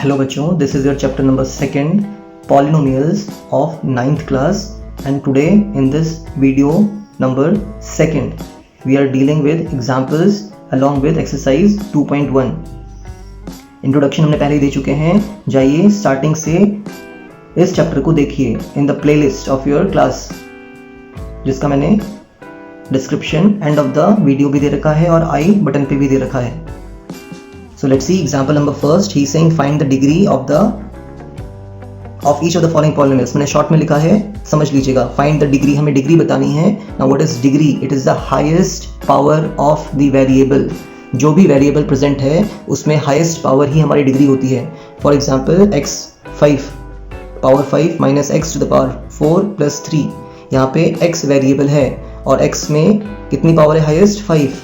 Hello बच्चों, this is your chapter number 2 polynomials of 9th class, and today in this video number 2 we are dealing with examples along with exercise 2.1. Introduction हमने पहले ही दे चुके हैं. जाइए starting से इस chapter को देखिए in the playlist of your class, जिसका मैंने description end of the video भी दे रखा है और आई बटन पे भी दे रखा है. So let's see example number first. He's saying find the degree of each of the following polynomials. मैंने शॉर्ट में लिखा है, समझ लीजिएगा. Find the degree, हमें डिग्री बतानी है. Now what is degree? It is the highest power of the variable. जो भी वेरिएबल प्रेजेंट है उसमें हाईएस्ट पावर ही हमारी डिग्री होती है. For example x5 power 5 minus x to the power 4 plus 3. यहाँ पे x वेरिएबल है और x में कितनी पावर है हाईएस्ट 5.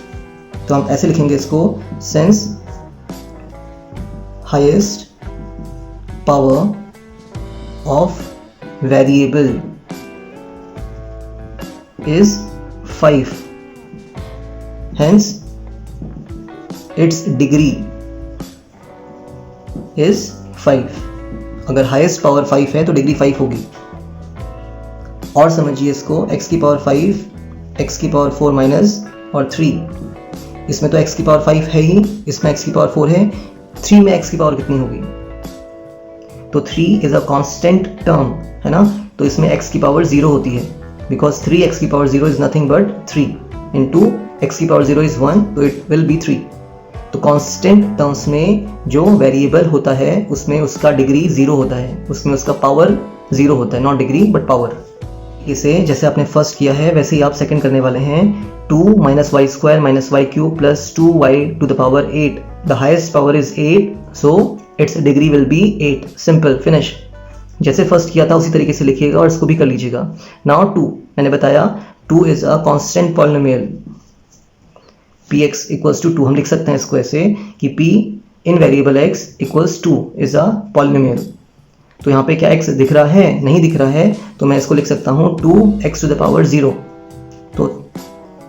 तो हम ऐसे लिखेंगे इसको, since highest power of variable is 5, hence its degree is 5. अगर highest power 5 है तो डिग्री 5 होगी. और समझिए इसको, x की पावर 5, x की पावर 4 माइनस और 3. इसमें तो x की पावर 5 है ही, इसमें x की पावर 4 है. 3 में x की पावर कितनी होगी? तो 3 इज अ कांस्टेंट टर्म है ना, तो इसमें x की पावर 0 होती है, बिकॉज 3x की power 0 is nothing but 3 into x की पावर 0 इज 1, तो इट विल बी 3. तो कांस्टेंट टर्म्स में जो वेरिएबल होता है उसमें उसका डिग्री 0 होता है, उसमें उसका पावर 0 होता है, नॉट डिग्री बट पावर. इसे जैसे आपने फर्स्ट किया है वैसे ही आप सेकंड करने वाले हैं. 2 minus y square minus y cube plus 2y to the power 8. The highest power is 8, so its degree will be 8. Simple, finish. जैसे फर्स्ट किया था उसी तरीके से लिखिएगा और इसको भी कर लीजिएगा. Now 2, मैंने बताया 2 is a constant polynomial. Px equals to 2. हम लिख सकते हैं इसको ऐसे कि P in variable x equals 2 is a polynomial. तो यहाँ पे क्या x दिख रहा है? नहीं दिख रहा है, तो मैं इसको लिख सकता हूँ 2x to the power 0. तो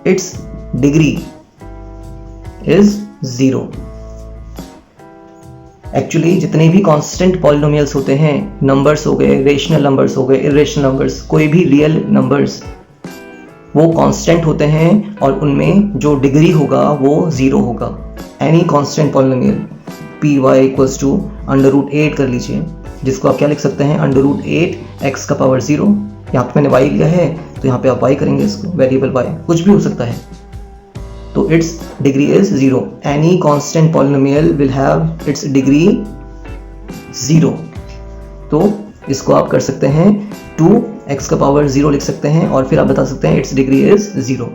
its degree is 0. एक्चुअली जितने भी कांस्टेंट पॉलिनोमियल्स होते हैं, नंबर्स हो गए, रेशनल नंबर्स हो गए, इरेशनल नंबर्स, कोई भी रियल नंबर्स, वो कांस्टेंट होते हैं और उनमें जो डिग्री होगा वो 0 होगा. Any constant polynomial p y equals to under root 8 कर लीजिए, जिसको आप क्या लिख सकते हैं, अंडर रूट 8 एक्स का पावर 0. यहाँ पे मैंने y लिया है तो यहाँ पे आप y करेंगे, इसको वेरिएबल y कुछ भी हो सकता है. तो its degree is 0. Any constant polynomial will have its degree 0. तो इसको आप कर सकते हैं 2x का पावर 0 लिख सकते हैं और फिर आप बता सकते हैं its degree is 0.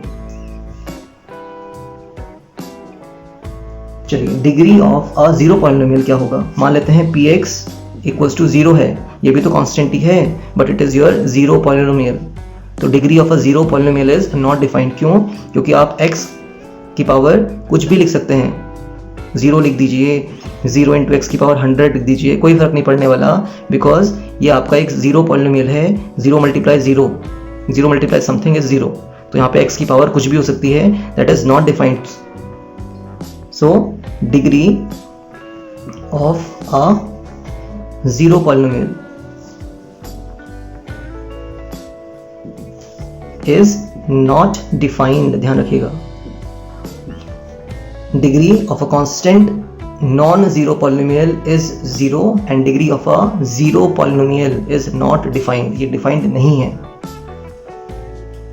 चलिए, degree of a zero polynomial क्या होगा? मान लेते हैं px इक्वल्स टू 0 है, ये भी तो कांस्टेंट ही है, but it is your zero polynomial. तो degree of a zero polynomial is not defined. क्यों? क्योंकि आप x की पावर कुछ भी लिख सकते हैं. 0 लिख दीजिए, 0 इंटू एक्स की पावर 100 लिख दीजिए, कोई फर्क नहीं पड़ने वाला, बिकॉज ये आपका एक जीरो पॉलिनोमियल है. 0 मल्टीप्लाई 0, 0 मल्टीप्लाई समथिंग इज 0. तो यहाँ पे एक्स की पावर कुछ भी हो सकती है, that is not defined. So degree of a zero polynomial is not defined. ध्यान रखिएगा, degree of a constant non-zero polynomial is 0 and degree of a zero polynomial is not defined. ये defined नहीं है.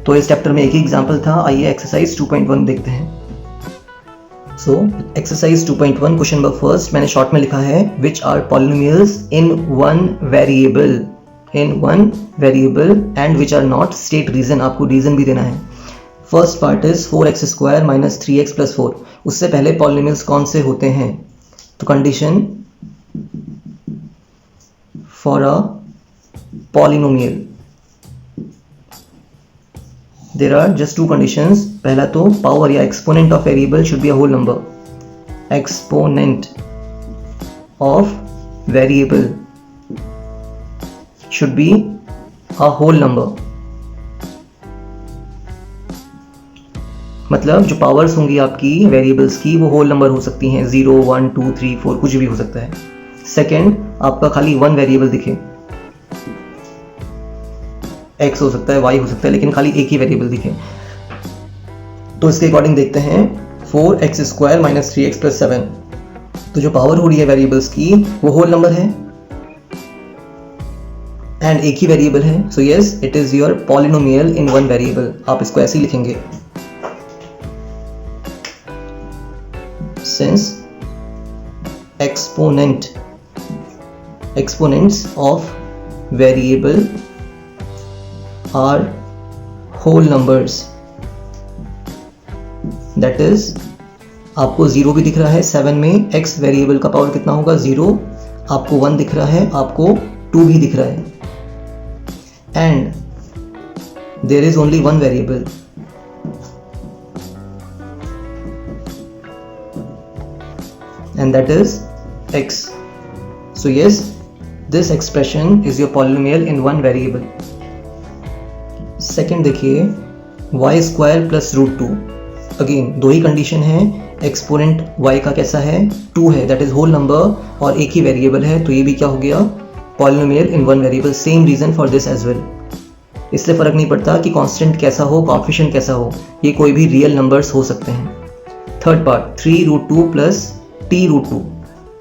तो इस चैप्टर में एक ही example था. आइए एक्सरसाइज 2.1 देखते हैं. So exercise 2.1 question number first मैंने शॉर्ट में लिखा है, which are polynomials in one variable and which are not state reason. आपको रीजन भी देना है. First part is 4x square minus 3x plus 4. उससे पहले पॉलिनोमियल्स कौन से होते हैं? तो condition for a polynomial, there are just 2 conditions. पहला तो पावर या exponent of variable should be a whole number. Exponent of variable should be a whole number. मतलब जो पावर्स होंगी आपकी वेरिएबल्स की वो होल नंबर हो सकती हैं, 0, 1, 2, 3, 4 कुछ भी हो सकता है. सेकेंड आपका खाली वन वेरिएबल दिखे, x हो सकता है, y हो सकता है, लेकिन खाली एक ही वेरिएबल दिखे। तो इसके अकॉर्डिंग देखते हैं 4x² माइनस 3x प्लस 7, तो जो पावर हो रही है वेरिएबल्स की वो होल नंबर है एंड एक ही वेरिएबल है। So yes, it is your polynomial in one variable. आप इसको ऐसे ही लिखेंगे, since exponents of variable are whole numbers, that is आपको 0 भी दिख रहा है 7 में, x वेरिएबल का पावर कितना होगा 0, आपको 1 दिख रहा है, आपको 2 भी दिख रहा है, and there is only one variable, and that is x. So yes, this expression is your polynomial in one variable. Second देखिए y square plus root 2, again दो ही कंडीशन है, एक्सपोनेंट y का कैसा है 2 है, दैट इज होल नंबर और एक ही variable है, तो ये भी क्या हो गया polynomial in one variable. Same reason for this as well. इससे फर्क नहीं पड़ता कि कांस्टेंट कैसा हो, कोएफिशिएंट कैसा हो, ये कोई भी रियल नंबर्स हो सकते हैं। Third part 3√2 plus t√2,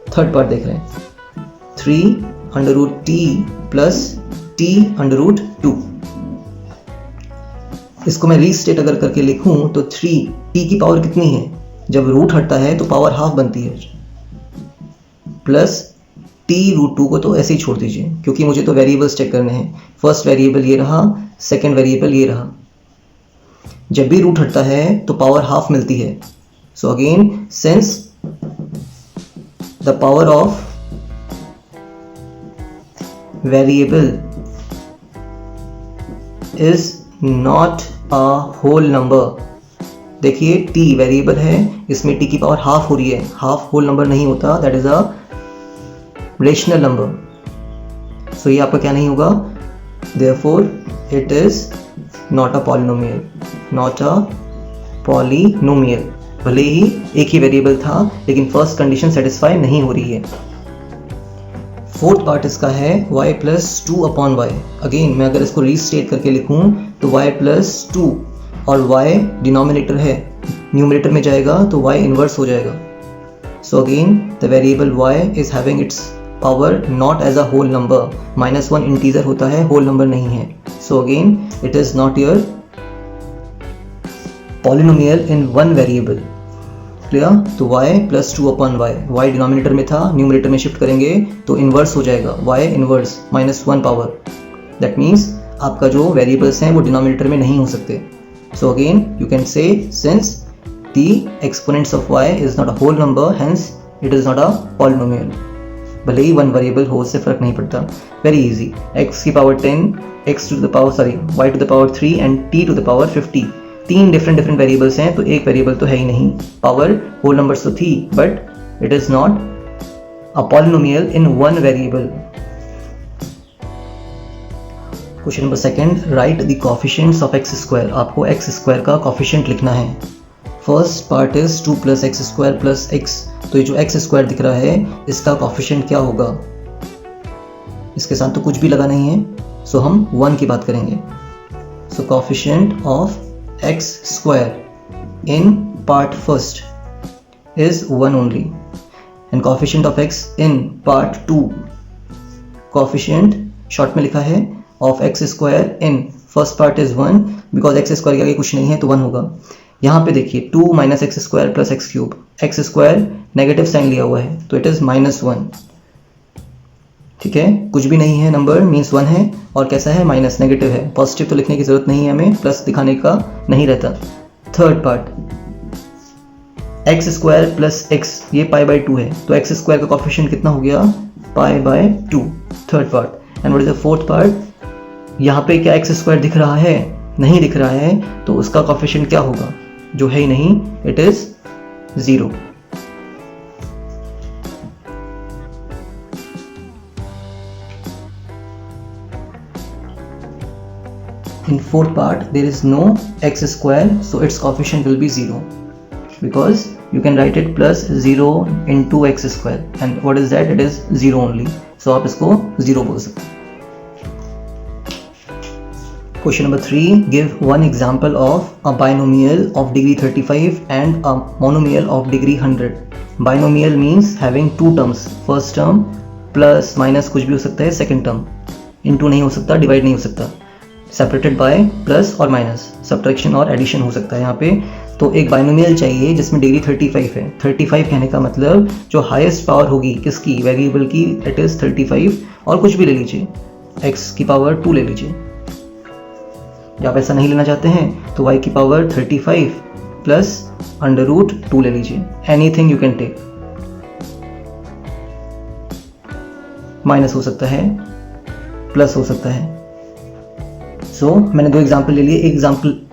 third part देख रहे हैं 3√t प्लस t√2। इसको मैं रीस्टेट अगर करके लिखूं तो 3 t की पावर कितनी है, जब रूट हटता है तो पावर हाफ बनती है, प्लस t√2 को तो ऐसे ही छोड़ दीजिए क्योंकि मुझे तो वेरिएबल्स चेक करने हैं। फर्स्ट वेरिएबल ये रहा, सेकेंड वेरिएबल ये रहा, जब भी रूट हटता है तो पावर हाफ मिलती है। So again since the power of variable is not a whole number, देखिए t वेरिएबल है, इसमें t की पावर हाफ हो रही है, हाफ होल नंबर नहीं होता, that is a rational number. So ये आपका क्या नहीं होगा, therefore it is not a polynomial, not a polynomial। भले ही एक ही वेरिएबल था लेकिन फर्स्ट कंडीशन सेटिस्फाई नहीं हो रही है। फोर्थ पार्ट इसका है y प्लस 2/y। अगेन मैं अगर इसको रीस्टेट करके लिखूं तो y प्लस 2 और y डिनोमिनेटर है, न्यूमरेटर में जाएगा तो y इनवर्स हो जाएगा। So again the variable y is having its power not as a whole number, -1 integer होता है, होल नंबर नहीं है। So again it is not your polynomial in one variable. Clear? तो y प्लस 2/y, y denominator में था, numerator में shift करेंगे तो इनवर्स हो जाएगा, y inverse -1 power. That means आपका जो वेरिएबल्स हैं वो डिनोमिनेटर में नहीं हो सकते। So again you can say since the exponents of y is not a whole number, hence it is not a polynomial. भले ही वन वेरिएबल हो, उससे फर्क नहीं पड़ता। वेरी इजी, x की power 10, y to the power 3 and t to the power 50। तीन different variables हैं तो एक वेरिएबल तो है ही नहीं, पावर होल नंबर्स तो थी, but it is not a polynomial in one variable. Question number second, right the coefficients of x²। आपको x² का कोएफिशिएंट लिखना है। First part is 2 plus x² plus x, तो ये जो x² दिख रहा है इसका कोएफिशिएंट क्या होगा, इसके साथ तो कुछ भी लगा नहीं है, सो हम 1 की बात करेंगे। So coefficient of x² in part first is 1 only, and coefficient of x in part 2, coefficient short में लिखा है of x² in first part is 1, because x² के आगे कुछ नहीं है तो 1 होगा। यहाँ पे देखिए 2 minus x² plus x³ negative sign लिया हुआ है तो इट इज -1। ठीक है, कुछ भी नहीं है, नंबर मीन्स 1 है, और कैसा है माइनस, नेगेटिव है। पॉजिटिव तो लिखने की जरूरत नहीं है हमें, प्लस दिखाने का नहीं रहता। Third part x² plus x, ये π/2 है तो x² का कोएफिशिएंट कितना हो गया π/2, third part. And what is the fourth part, यहाँ पे क्या x² दिख रहा है, नहीं दिख रहा है, तो उसका कोएफिशिएंट क्या होगा, जो है ही नहीं, it is 0। In fourth part there is no x², so its coefficient will be 0. because you can write it plus 0 into x square and what is that? It is 0 only. So आप इसको 0 बोल सकते हैं. Question number 3. Give one example of a binomial of degree 35 and a monomial of degree 100. Binomial means having two terms. First term plus minus कुछ भी हो सकता है. Second term into नहीं हो सकता, divide नहीं हो सकता. Separated by plus और minus. Subtraction और addition हो सकता है यहाँ पे. तो एक बाइनोमियल चाहिए जिसमें डिग्री 35 है. 35 कहने का मतलब जो हाईएस्ट पावर होगी किसकी, वेरिएबल की, इट इज 35 और कुछ भी ले लीजिए, x की पावर 2 ले लीजिए. या आप ऐसा नहीं लेना चाहते हैं तो y की पावर 35 प्लस √2 ले लीजिए. Anything you can take. Minus हो सकता है, प्लस हो सकता है. सो मैंने दो एग्जाम्पल ले लिए.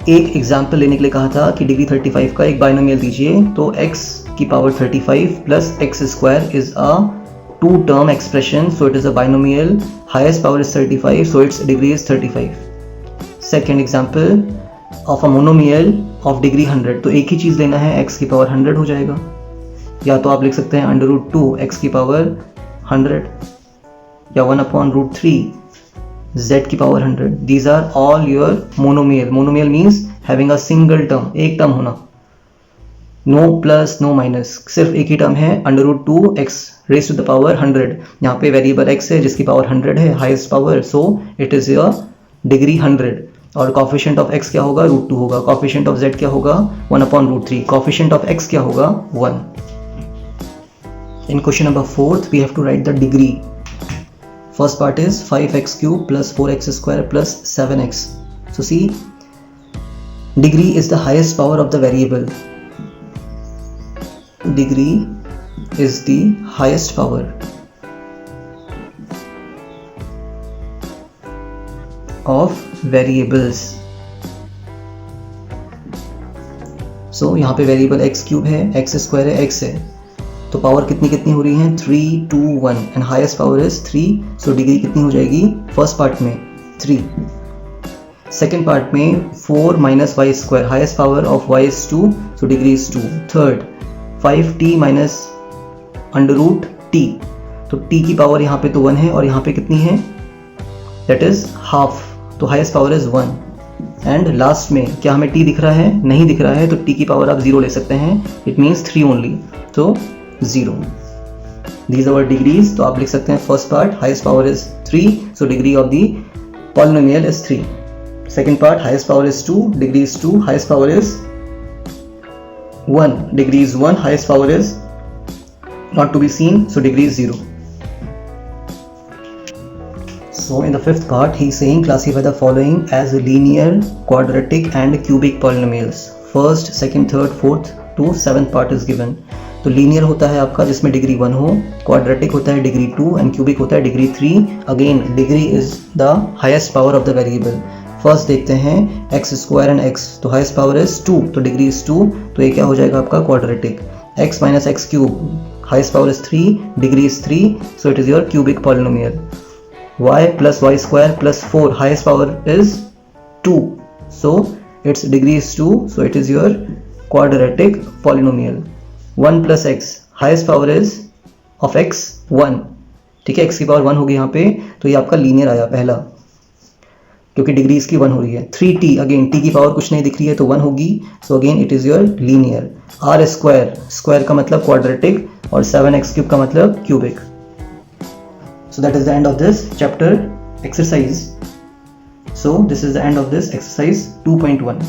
एक एग्जाम्पल लेने के लिए कहा था कि डिग्री 35 का एक बाइनोमियल दीजिए, तो x की power 35 plus x square is a two term expression, so it is a binomial. Highest power is 35, so its degree is 35. Second example of a monomial of degree 100, तो एक ही चीज़ लेना है, x की power 100 हो जाएगा. या तो आप लिख सकते हैं √2 x की पावर 100 या 1/√3 z की power 100. These are all your monomial. Monomial means having a single term, एक टर्म होना, no plus no minus, सिर्फ एक ही टर्म है, √2 x raised to the power 100. यहाँ पे वेरिएबल x है जिसकी पावर 100 है, highest power, so it is your degree 100. और कोफिशिएंट ऑफ x क्या होगा, √2 होगा. कोफिशिएंट ऑफ z क्या होगा, 1/√3. कोफिशिएंट ऑफ x क्या होगा, 1. In question number 4, we have to write the degree. First part is 5x cube plus 4x square plus 7x. So see, degree is the highest power of the variable. Degree is the highest power of variables. So यहाँ पे variable x cube है, x square है, x है, तो power कितनी कितनी हो रही है, 3, 2, 1 and highest power is 3. So degree कितनी हो जाएगी, फर्स्ट पार्ट में 3, सेकेंड पार्ट में 4 minus y square, highest power of y is 2, so degree is 2. Third 5t minus √t, तो t की पावर यहाँ पे तो 1 है और यहाँ पे कितनी है, दैट इज हाफ, तो highest power is 1. And last में क्या हमें t दिख रहा है, नहीं दिख रहा है, तो t की पावर आप 0 ले सकते हैं, इट मीन्स 3 ओनली, तो 0. These are our degrees. तो आप लिख सकते हैं first part highest power is 3, so degree of the polynomial is 3. Second part highest power is 2, degree is 2, highest power is 1, degree is 1, highest power is not to be seen, so degree is 0. So in the fifth part he is saying classify the following as linear, quadratic and cubic polynomials. First, second, third, fourth to seventh part is given. तो linear होता है आपका जिसमें degree 1 हो, quadratic होता है degree 2 and cubic होता है degree 3. Again degree is the highest power of the variable. First देखते हैं एक्स स्क्वायर एंड एक्स, तो हाईएस्ट पावर इज 2, तो डिग्री इज 2, तो ये क्या हो जाएगा आपका quadratic. X minus x cube, highest power is 3, degree is 3, so it is your cubic polynomial. y plus y square plus 4, highest power is 2, so its degree is 2, so it is your quadratic polynomial. 1 plus x, highest power is of x 1, ठीक है, x की power 1 होगी यहाँ पे, तो ये आपका linear आया पहला, क्योंकि डिग्री इसकी 1 हो रही है. 3t, अगेन t की पावर कुछ नहीं दिख रही है तो 1 होगी, सो again it is your linear. r square, square का मतलब क्वाड्रेटिक और 7x क्यूब का मतलब cubic. So that is the end of this chapter exercise. So this is the end of this exercise 2.1.